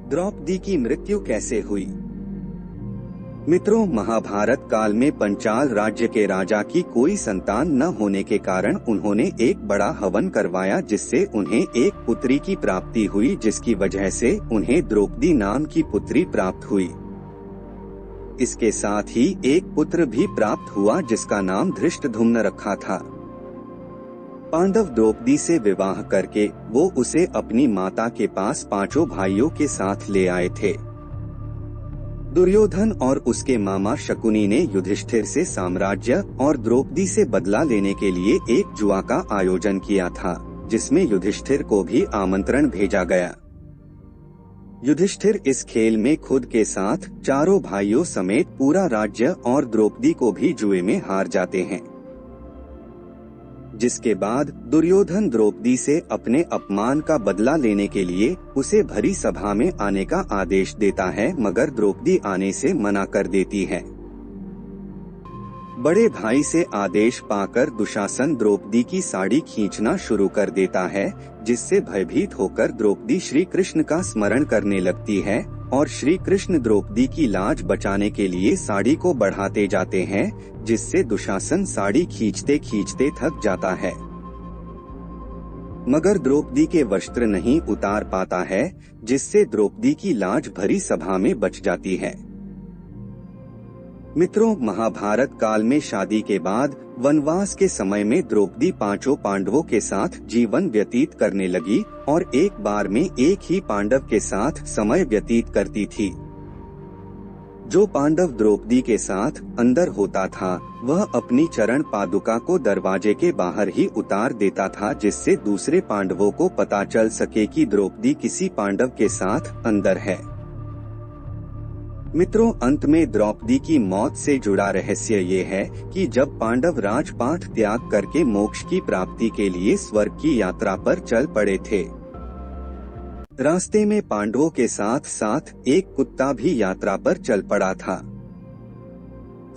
द्रौपदी की मृत्यु कैसे हुई? मित्रों, महाभारत काल में पंचाल राज्य के राजा की कोई संतान न होने के कारण उन्होंने एक बड़ा हवन करवाया, जिससे उन्हें एक पुत्री की प्राप्ति हुई, जिसकी वजह से उन्हें द्रौपदी नाम की पुत्री प्राप्त हुई। इसके साथ ही एक पुत्र भी प्राप्त हुआ, जिसका नाम धृष्टद्युम्न रखा था। पांडव द्रौपदी से विवाह करके वो उसे अपनी माता के पास पांचों भाइयों के साथ ले आए थे। दुर्योधन और उसके मामा शकुनी ने युधिष्ठिर से साम्राज्य और द्रौपदी से बदला लेने के लिए एक जुआ का आयोजन किया था, जिसमें युधिष्ठिर को भी आमंत्रण भेजा गया। युधिष्ठिर इस खेल में खुद के साथ चारों भाइयों समेत पूरा राज्य और द्रौपदी को भी जुए में हार जाते हैं, जिसके बाद दुर्योधन द्रौपदी से अपने अपमान का बदला लेने के लिए उसे भरी सभा में आने का आदेश देता है, मगर द्रौपदी आने से मना कर देती है। बड़े भाई से आदेश पाकर दुशासन द्रौपदी की साड़ी खींचना शुरू कर देता है, जिससे भयभीत होकर द्रौपदी श्री कृष्ण का स्मरण करने लगती है और श्री कृष्ण द्रौपदी की लाज बचाने के लिए साड़ी को बढ़ाते जाते हैं, जिससे दुशासन साड़ी खींचते खींचते थक जाता है, मगर द्रौपदी के वस्त्र नहीं उतार पाता है, जिससे द्रौपदी की लाज भरी सभा में बच जाती है। मित्रों, महाभारत काल में शादी के बाद वनवास के समय में द्रौपदी पांचों पांडवों के साथ जीवन व्यतीत करने लगी और एक बार में एक ही पांडव के साथ समय व्यतीत करती थी। जो पांडव द्रौपदी के साथ अंदर होता था, वह अपनी चरण पादुका को दरवाजे के बाहर ही उतार देता था, जिससे दूसरे पांडवों को पता चल सके कि द्रौपदी किसी पांडव के साथ अंदर है। मित्रों, अंत में द्रौपदी की मौत से जुड़ा रहस्य ये है कि जब पांडव राजपाट त्याग करके मोक्ष की प्राप्ति के लिए स्वर्ग की यात्रा पर चल पड़े थे, रास्ते में पांडवों के साथ साथ एक कुत्ता भी यात्रा पर चल पड़ा था।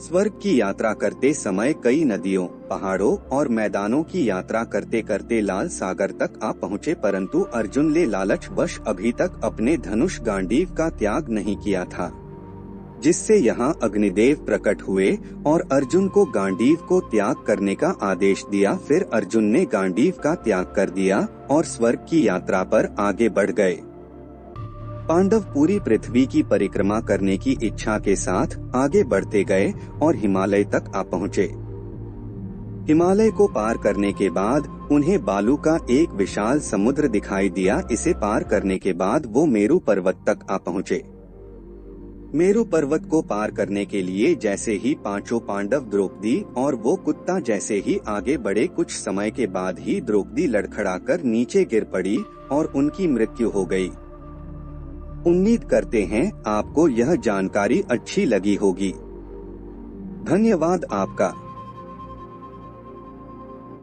स्वर्ग की यात्रा करते समय कई नदियों, पहाड़ों और मैदानों की यात्रा करते करते लाल सागर तक आ पहुँचे, परंतु अर्जुन ने लालचवश अभी तक अपने धनुष गांडीव का त्याग नहीं किया था, जिससे यहाँ अग्निदेव प्रकट हुए और अर्जुन को गांडीव को त्याग करने का आदेश दिया। फिर अर्जुन ने गांडीव का त्याग कर दिया और स्वर्ग की यात्रा पर आगे बढ़ गए। पांडव पूरी पृथ्वी की परिक्रमा करने की इच्छा के साथ आगे बढ़ते गए और हिमालय तक आ पहुँचे। हिमालय को पार करने के बाद उन्हें बालू का एक विशाल समुद्र दिखाई दिया। इसे पार करने के बाद वो मेरु पर्वत तक आ पहुँचे। मेरु पर्वत को पार करने के लिए जैसे ही पांचों पांडव, द्रौपदी और वो कुत्ता जैसे ही आगे बढ़े, कुछ समय के बाद ही द्रौपदी लड़खड़ाकर नीचे गिर पड़ी और उनकी मृत्यु हो गई। उम्मीद करते हैं आपको यह जानकारी अच्छी लगी होगी। धन्यवाद आपका।